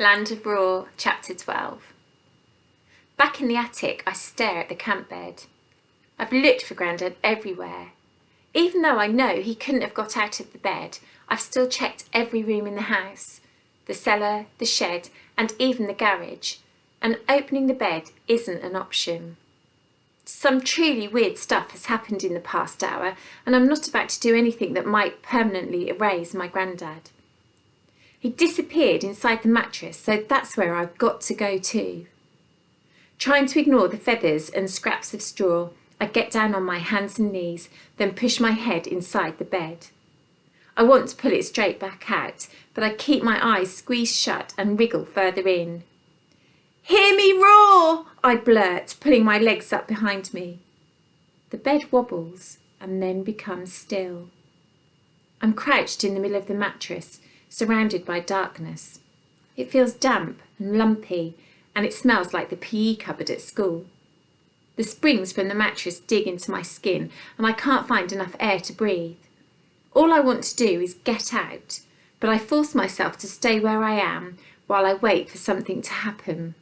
Land of Roar, Chapter 12. Back in the attic, I stare at the camp bed. I've looked for Grandad everywhere. Even though I know he couldn't have got out of the bed, I've still checked every room in the house, the cellar, the shed, and even the garage, and opening the bed isn't an option. Some truly weird stuff has happened in the past hour, and I'm not about to do anything that might permanently erase my Grandad. He disappeared inside the mattress, so that's where I've got to go to. Trying to ignore the feathers and scraps of straw, I get down on my hands and knees, then push my head inside the bed. I want to pull it straight back out, but I keep my eyes squeezed shut and wriggle further in. "Hear me roar!" I blurt, pulling my legs up behind me. The bed wobbles and then becomes still. I'm crouched in the middle of the mattress, surrounded by darkness. It feels damp and lumpy, and it smells like the PE cupboard at school. The springs from the mattress dig into my skin, and I can't find enough air to breathe. All I want to do is get out, but I force myself to stay where I am while I wait for something to happen.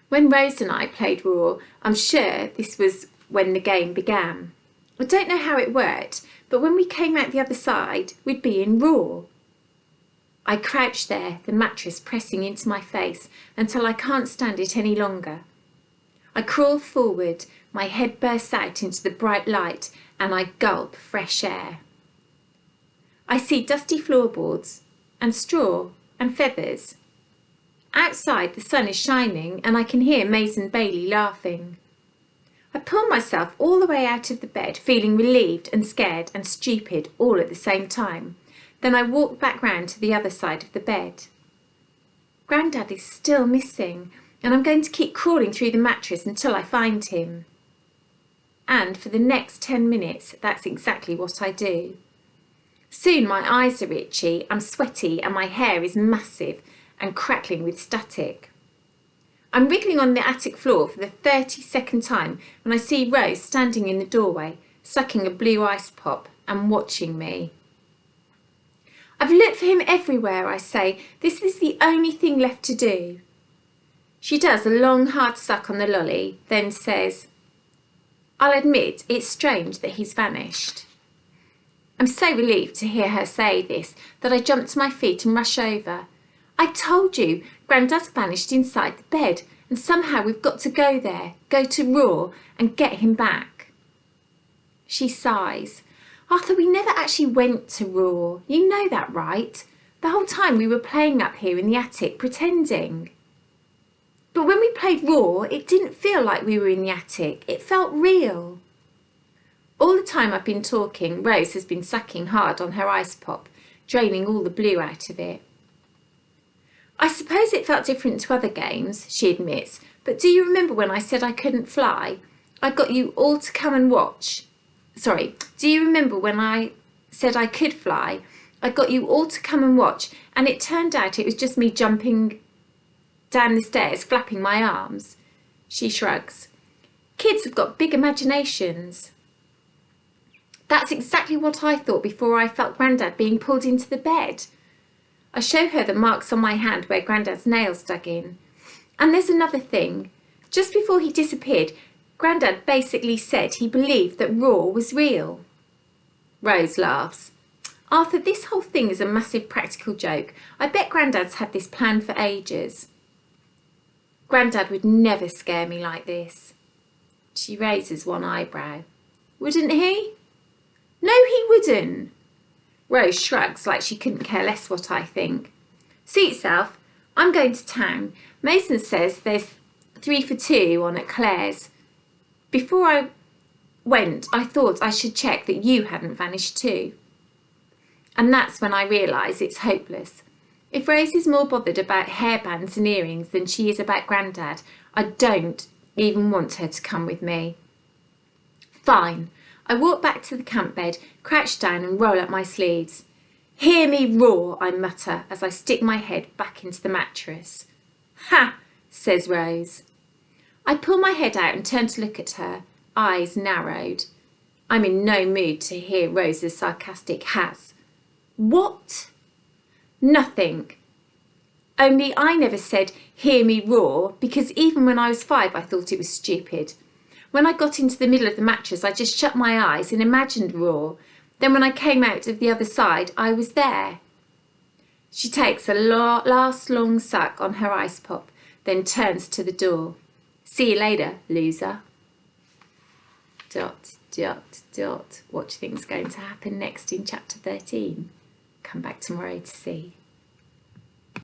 When Rose and I played Roar, I'm sure this was when the game began. I don't know how it worked, but when we came out the other side, we'd be in Roar. I crouch there, the mattress pressing into my face until I can't stand it any longer. I crawl forward, my head bursts out into the bright light, and I gulp fresh air. I see dusty floorboards and straw and feathers. Outside the sun is shining and I can hear Maze and Bailey laughing. I pull myself all the way out of the bed, feeling relieved and scared and stupid all at the same time. Then I walk back round to the other side of the bed. Grandad is still missing, and I'm going to keep crawling through the mattress until I find him. And for the next 10 minutes, that's exactly what I do. Soon my eyes are itchy, I'm sweaty, and my hair is massive and crackling with static. I'm wriggling on the attic floor for the 32nd time when I see Rose standing in the doorway, sucking a blue ice pop and watching me. "I've looked for him everywhere," I say. "This is the only thing left to do." She does a long, hard suck on the lolly, then says, "I'll admit it's strange that he's vanished." I'm so relieved to hear her say this that I jump to my feet and rush over. "I told you, Grandad's vanished inside the bed, and somehow we've got to go there, go to Roar, and get him back." She sighs. "Arthur, we never actually went to Roar. You know that, right? The whole time we were playing up here in the attic, pretending." "But when we played Roar, it didn't feel like we were in the attic. It felt real." All the time I've been talking, Rose has been sucking hard on her ice pop, draining all the blue out of it. "I suppose it felt different to other games," she admits, "but do you remember when I said I couldn't fly? I got you all to come and watch. Do you remember when I said I could fly? I got you all to come and watch, and it turned out it was just me jumping down the stairs, flapping my arms." She shrugs. "Kids have got big imaginations." "That's exactly what I thought before I felt Grandad being pulled into the bed." I show her the marks on my hand where Grandad's nails dug in. "And there's another thing. Just before he disappeared, Grandad basically said he believed that Roar was real." Rose laughs. "Arthur, this whole thing is a massive practical joke. I bet Grandad's had this planned for ages." "Grandad would never scare me like this." She raises one eyebrow. "Wouldn't he?" "No, he wouldn't." Rose shrugs like she couldn't care less what I think. "Suit yourself. I'm going to town. Mason says there's 3 for 2 on at Claire's. Before I went, I thought I should check that you hadn't vanished too." And that's when I realise it's hopeless. If Rose is more bothered about hairbands and earrings than she is about Grandad, I don't even want her to come with me. Fine. I walk back to the camp bed, crouch down and roll up my sleeves. "Hear me roar," I mutter as I stick my head back into the mattress. "Ha!" says Rose. I pull my head out and turn to look at her, eyes narrowed. I'm in no mood to hear Rose's sarcastic has. "What?" "Nothing." Only I never said, hear me roar, because even when I was 5, I thought it was stupid. When I got into the middle of the mattress, I just shut my eyes and imagined roar. Then when I came out of the other side, I was there. She takes a last long suck on her ice pop, then turns to the door. See you later, loser. ... What do you think's going to happen next in chapter 13? Come back tomorrow to see.